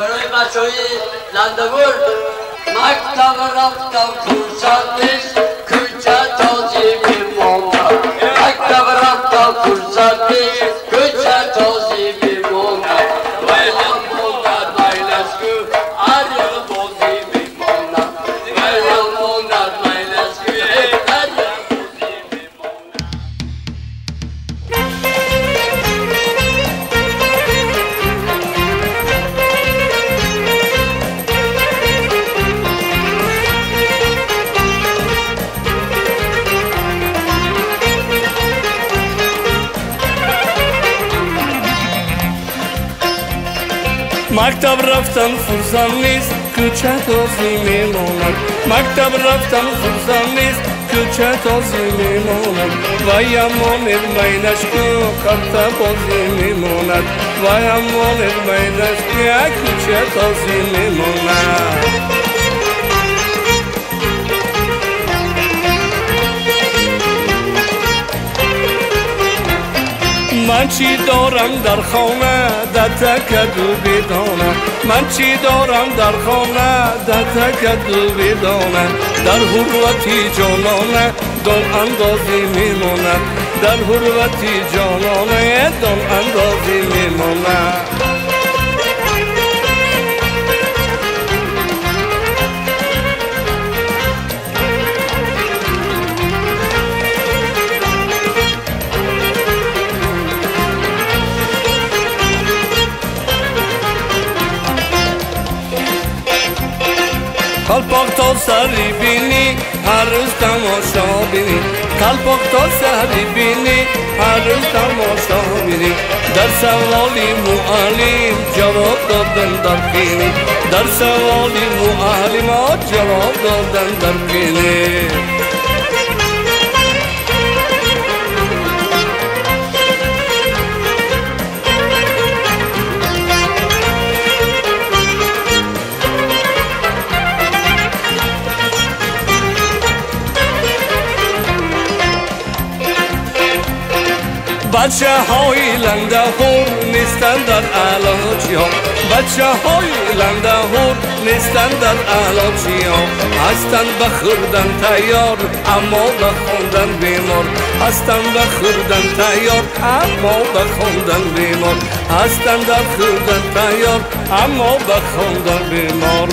برای بچه های لندگور مکتب رفتم فرصت نیست کوچه تازی میمونم مکتب رفتم فرصت نیست کوچه تازی میمونم ویلم موندد میلسکو هر یل بازی میمونم ویلم موندد میلسکو هر یل بازی میمونم مکتب رفتن فرصت نیست کوچه تازی میماند مکتب رفتن فرصت نیست کوچه تازی میماند و یمانت مینش که خط بازی میماند و یمانت مینش که کوچه تازی میماند من چی دارم در خانه در تکدو بدانم من چی دارم در خانه در تکدو بدانم در حرمتی جانانه دم اندازی میماند در حرمتی جانانه دم اندازی میماند قلباق تا سری بینی هر روز تماشا بینی قلباق تا سری بینی هر روز تماشا بینی در سوالی معلم جواب دادن در قینی در سوالی معلم جواب دادن در قینی بچه های لندهور نیستن در علاجی ها بچه های لندهور نیستن در علاجی ها هستن به خوردن تیار اما به خوندن بیمار هستن به خوردن تیار اما به خوندن بیمار هستن در خوردن تیار اما به خوندن بیمار